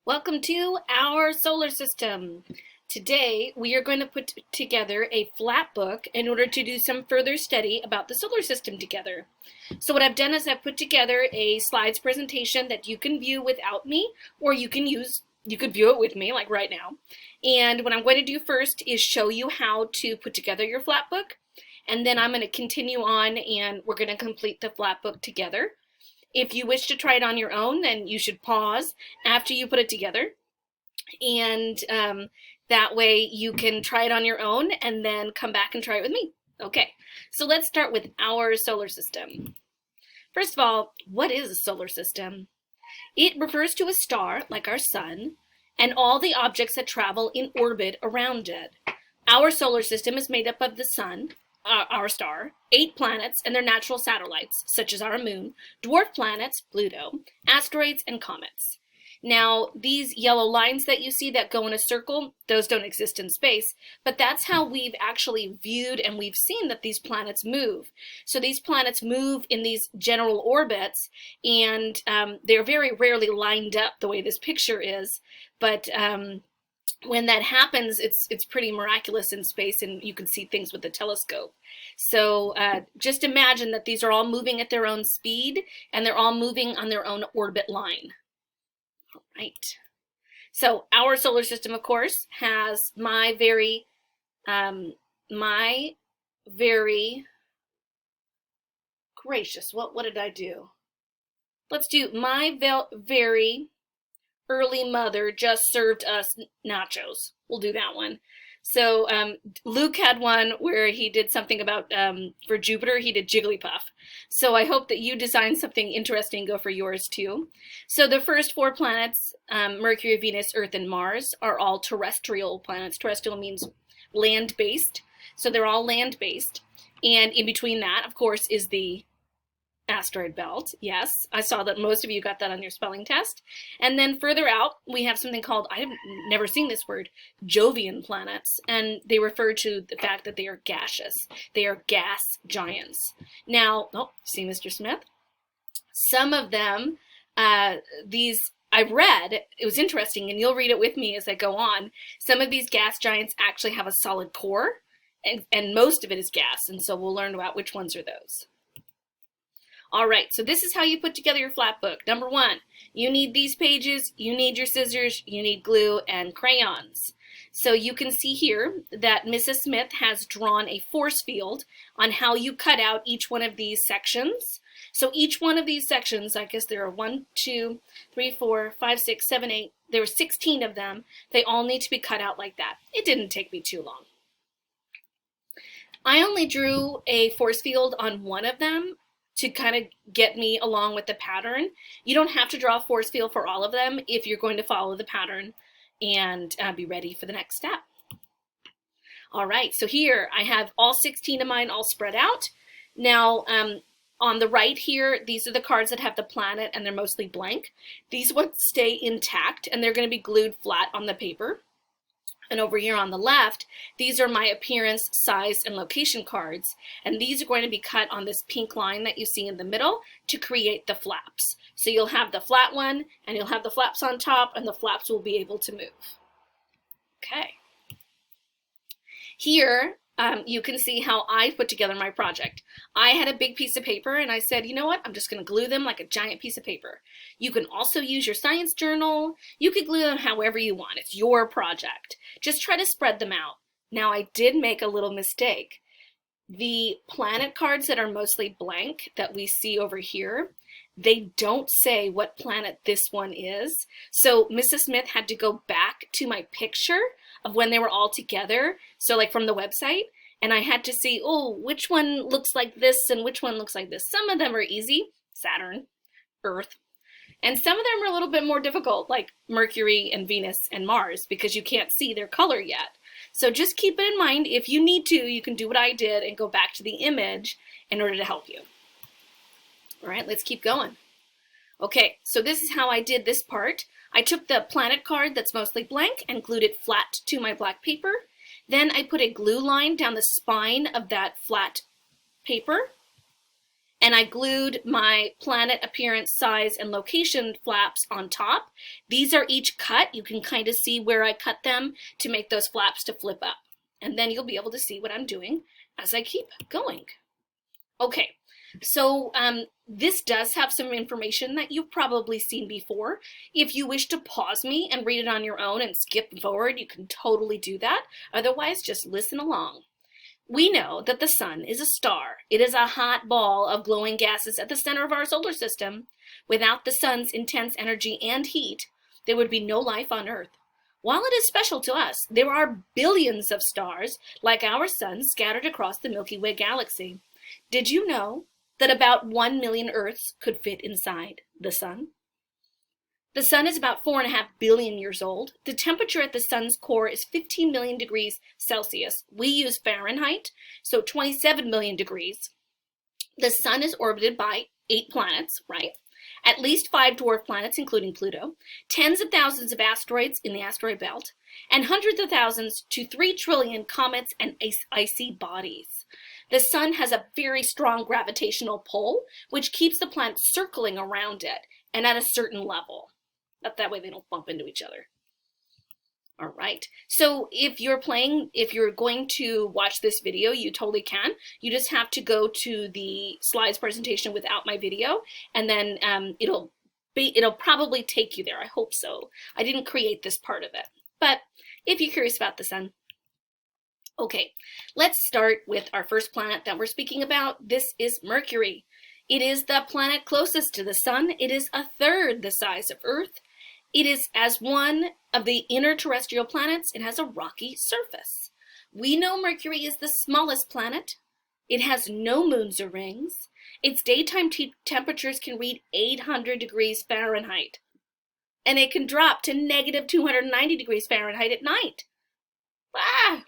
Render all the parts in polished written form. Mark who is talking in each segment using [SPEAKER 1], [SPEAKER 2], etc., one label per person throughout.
[SPEAKER 1] Welcome to our solar system. Today we are going to put together a Flapbook in order to do some further study about the solar system together. So what I've done is I've put together a slides presentation that you can view without me, or you could view it with me like right now. And what I'm going to do first is show you how to put together your Flapbook, and then I'm going to continue on and we're going to complete the Flapbook together. If you wish to try it on your own, then you should pause after you put it together. And that way you can try it on your own and then come back and try it with me. Okay, so let's start with our solar system. First of all, what is a solar system? It refers to a star like our sun and all the objects that travel in orbit around it. Our solar system is made up of the sun, our star, 8 planets and their natural satellites, such as our moon, dwarf planets, Pluto, asteroids, and comets. Now, these yellow lines that you see that go in a circle, those don't exist in space, but that's how we've actually viewed and we've seen that these planets move. So these planets move in these general orbits, and they're very rarely lined up the way this picture is, but when that happens, it's pretty miraculous in space, and you can see things with a telescope. So just imagine that these are all moving at their own speed, and they're all moving on their own orbit line. All right. So our solar system, of course, has my very gracious. What did I do? Let's do my very early mother just served us nachos. We'll do that one. So Luke had one where he did something about, for Jupiter, he did Jigglypuff. So I hope that you designed something interesting, go for yours too. So the first 4 planets, Mercury, Venus, Earth, and Mars, are all terrestrial planets. Terrestrial means land-based. So they're all land-based. And in between that, of course, is the asteroid belt. Yes, I saw that most of you got that on your spelling test. And then further out, we have something called, I've never seen this word, Jovian planets. And they refer to the fact that they are gaseous. They are gas giants. Now, see Mr. Smith? Some of them, these I've read, it was interesting, and you'll read it with me as I go on. Some of these gas giants actually have a solid core, and most of it is gas. And so we'll learn about which ones are those. All right, so this is how you put together your Flapbook. Number 1, you need these pages, you need your scissors, you need glue and crayons. So you can see here that Mrs. Smith has drawn a force field on how you cut out each one of these sections. So each one of these sections, I guess there are 1, 2, 3, 4, 5, 6, 7, 8, there were 16 of them. They all need to be cut out like that. It didn't take me too long. I only drew a force field on one of them to kind of get me along with the pattern. You don't have to draw a force field for all of them if you're going to follow the pattern and be ready for the next step. All right, so here I have all 16 of mine all spread out. Now, on the right here, these are the cards that have the planet and they're mostly blank. These ones stay intact and they're going to be glued flat on the paper. And over here on the left, these are my appearance, size, and location cards. And these are going to be cut on this pink line that you see in the middle to create the flaps. So you'll have the flat one, and you'll have the flaps on top, and the flaps will be able to move. Okay. Here, you can see how I put together my project. I had a big piece of paper and I said, you know what, I'm just going to glue them like a giant piece of paper. You can also use your science journal. You could glue them however you want. It's your project. Just try to spread them out. Now, I did make a little mistake. The planet cards that are mostly blank that we see over here, they don't say what planet this one is. So Mrs. Smith had to go back to my picture of when they were all together, so like from the website, and I had to see, oh, which one looks like this and which one looks like this. Some of them are easy, Saturn, Earth, and some of them are a little bit more difficult, like Mercury and Venus and Mars, because you can't see their color yet. So just keep it in mind. If you need to, you can do what I did and go back to the image in order to help you. All right, let's keep going. Okay, so this is how I did this part. I took the planet card that's mostly blank and glued it flat to my black paper. Then I put a glue line down the spine of that flat paper. and I glued my planet appearance, size, and location flaps on top. These are each cut. You can kind of see where I cut them to make those flaps to flip up. And then you'll be able to see what I'm doing as I keep going. Okay, so this does have some information that you've probably seen before. If you wish to pause me and read it on your own and skip forward, you can totally do that. Otherwise, just listen along. We know that the sun is a star. It is a hot ball of glowing gases at the center of our solar system. Without the sun's intense energy and heat, there would be no life on Earth. While it is special to us, there are billions of stars like our sun scattered across the Milky Way galaxy. Did you know that about 1 million Earths could fit inside the sun? The sun is about 4.5 billion years old. The temperature at the sun's core is 15 million degrees Celsius. We use Fahrenheit, so 27 million degrees. The sun is orbited by 8 planets, right? At least 5 dwarf planets, including Pluto, tens of thousands of asteroids in the asteroid belt, and hundreds of thousands to 3 trillion comets and icy bodies. The sun has a very strong gravitational pull, which keeps the planets circling around it and at a certain level. That way they don't bump into each other. All right, so if you're going to watch this video, you totally can. You just have to go to the slides presentation without my video, and then it'll probably take you there. I hope so. I didn't create this part of it, but if you're curious about the sun. Okay, let's start with our first planet that we're speaking about. This is Mercury. It is the planet closest to the sun. It is a third the size of Earth. It is, as one of the inner terrestrial planets, it has a rocky surface. We know Mercury is the smallest planet. It has no moons or rings. Its daytime temperatures can read 800 degrees Fahrenheit. And it can drop to negative 290 degrees Fahrenheit at night. Ah!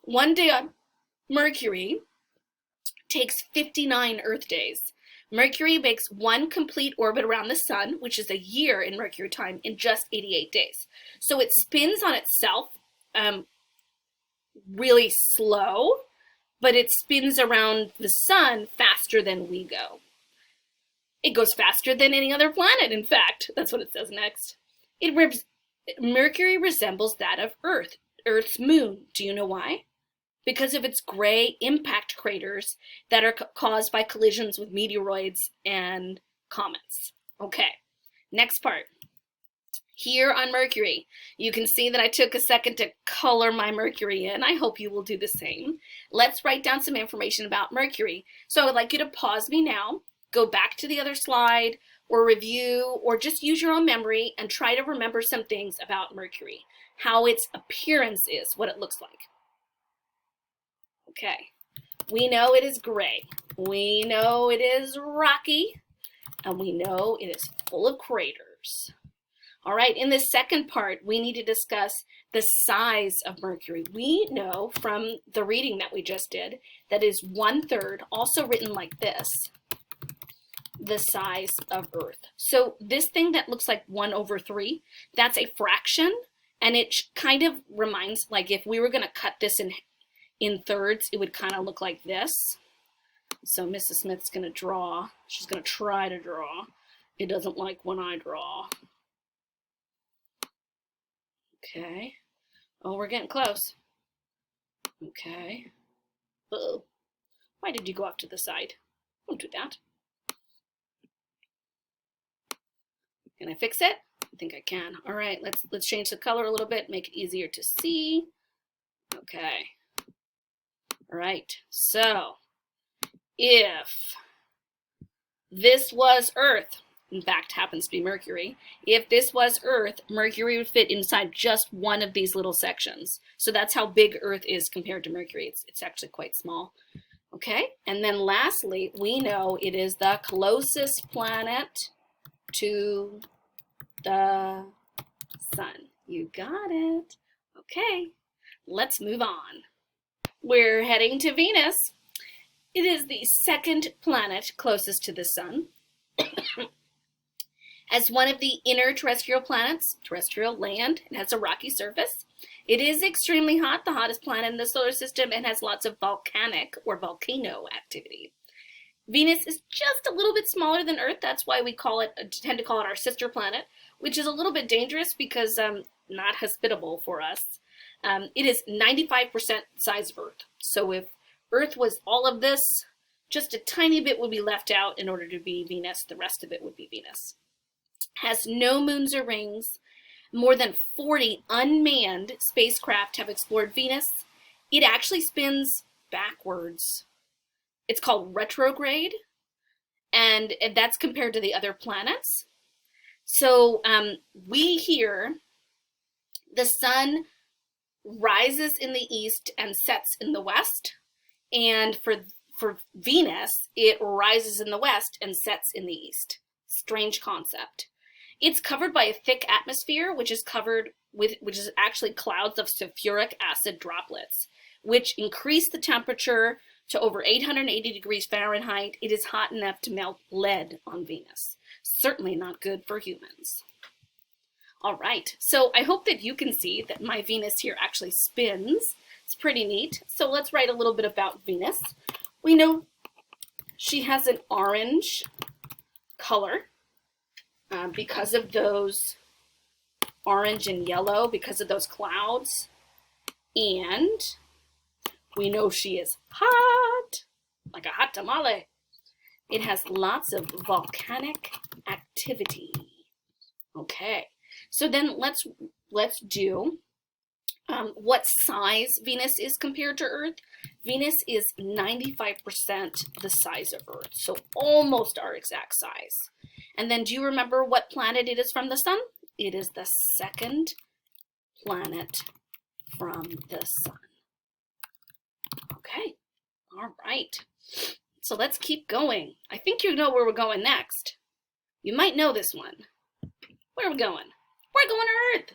[SPEAKER 1] One day on Mercury takes 59 Earth days. Mercury makes one complete orbit around the sun, which is a year in Mercury time, in just 88 days. So it spins on itself really slow, but it spins around the sun faster than we go. It goes faster than any other planet, in fact. That's what it says next. Mercury resembles that of Earth, Earth's moon. Do you know why? Because of its gray impact craters that are caused by collisions with meteoroids and comets. Okay, next part. Here on Mercury, you can see that I took a second to color my Mercury in. I hope you will do the same. Let's write down some information about Mercury. So I would like you to pause me now, go back to the other slide, or review, or just use your own memory and try to remember some things about Mercury, how its appearance is, what it looks like. Okay, we know it is gray, we know it is rocky, and we know it is full of craters. All right, in the second part, we need to discuss the size of Mercury. We know from the reading that we just did that is 1/3, also written like this, the size of Earth. So this thing that looks like 1/3, that's a fraction, and it kind of reminds, like if we were going to cut this in thirds, it would kind of look like this. So Mrs. Smith's going to draw. She's going to try to draw. It doesn't like when I draw. Okay. Oh, we're getting close. Okay. Uh-oh. Why did you go off to the side? Don't do that. Can I fix it? I think I can. All right, let's change the color a little bit, make it easier to see. Okay. All right, so if this was Earth, in fact happens to be Mercury, if this was Earth, Mercury would fit inside just one of these little sections. So that's how big Earth is compared to Mercury. It's actually quite small. Okay, and then lastly, we know it is the closest planet to the sun. You got it. Okay, let's move on. We're heading to Venus. It is the second planet closest to the sun. As one of the inner terrestrial planets, terrestrial land, it has a rocky surface. It is extremely hot, the hottest planet in the solar system, and has lots of volcanic or volcano activity. Venus is just a little bit smaller than Earth. That's why we tend to call it our sister planet, which is a little bit dangerous because not hospitable for us. It is 95% size of Earth. So if Earth was all of this, just a tiny bit would be left out in order to be Venus. The rest of it would be Venus. Has no moons or rings. More than 40 unmanned spacecraft have explored Venus. It actually spins backwards. It's called retrograde, and that's compared to the other planets. So we hear the sun rises in the east and sets in the west, and for Venus, it rises in the west and sets in the east. Strange concept. It's covered by a thick atmosphere, which is actually clouds of sulfuric acid droplets, which increase the temperature to over 880 degrees Fahrenheit. It is hot enough to melt lead on Venus. Certainly not good for humans. All right, so I hope that you can see that my Venus here actually spins. It's pretty neat. So let's write a little bit about Venus. We know she has an orange color because of those orange and yellow, because of those clouds. And we know she is hot, like a hot tamale. It has lots of volcanic activity. Okay, so then let's do what size Venus is compared to Earth. Venus is 95% the size of Earth, so almost our exact size. And then do you remember what planet it is from the sun? It is the second planet from the sun. Okay, all right. So let's keep going. I think you know where we're going next. You might know this one. Where are we going? We're going to Earth.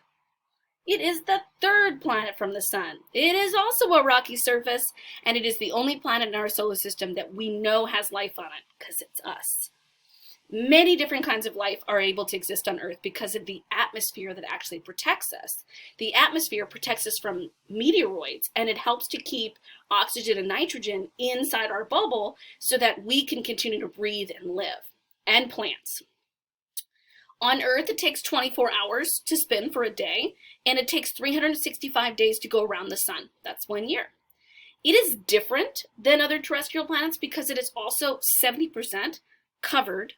[SPEAKER 1] It is the third planet from the sun. It is also a rocky surface, and it is the only planet in our solar system that we know has life on it, because it's us. Many different kinds of life are able to exist on Earth because of the atmosphere that actually protects us. The atmosphere protects us from meteoroids, and it helps to keep oxygen and nitrogen inside our bubble so that we can continue to breathe and live, and plants. On Earth, it takes 24 hours to spin for a day, and it takes 365 days to go around the sun. That's 1 year. It is different than other terrestrial planets because it is also 70% covered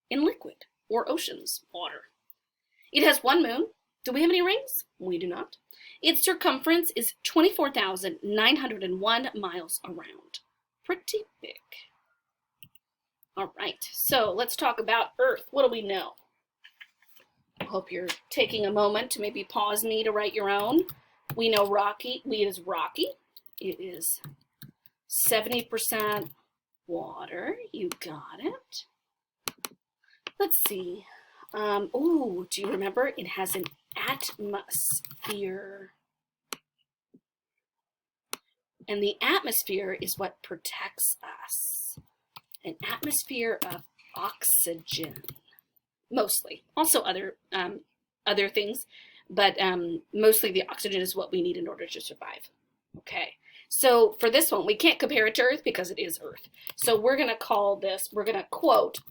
[SPEAKER 1] in liquid or oceans, water. It has one moon. Do we have any rings? We do not. Its circumference is 24,901 miles around. Pretty big. All right, so let's talk about Earth. What do we know? I hope you're taking a moment to maybe pause me to write your own. We know rocky. It is rocky. It is 70% water. You got it. Let's see. Do you remember? It has an atmosphere. And the atmosphere is what protects us. An atmosphere of oxygen. Mostly. Also other things, but mostly the oxygen is what we need in order to survive. Okay. So for this one, we can't compare it to Earth because it is Earth. So we're going to quote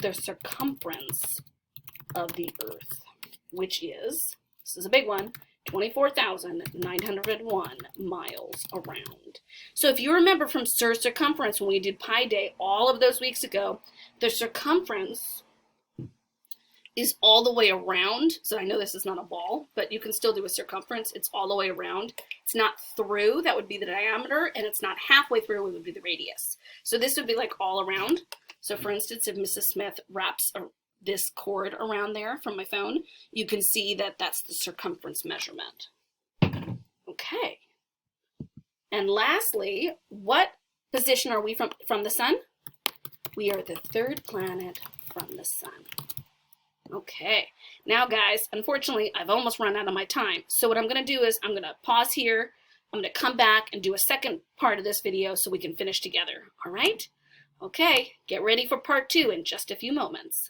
[SPEAKER 1] the circumference of the Earth, which is, this is a big one, 24,901 miles around. So if you remember from circumference when we did Pi Day all of those weeks ago, the circumference is all the way around. So I know this is not a ball, but you can still do a circumference. It's all the way around. It's not through, that would be the diameter, and it's not halfway through, it would be the radius. So this would be like all around. So for instance, if Mrs. Smith wraps this cord around there from my phone, you can see that that's the circumference measurement. Okay. And lastly, what position are we from the sun? We are the third planet from the sun. Okay, now guys, unfortunately, I've almost run out of my time. So what I'm going to do is I'm going to pause here. I'm going to come back and do a second part of this video so we can finish together. All right? Okay, get ready for part 2 in just a few moments.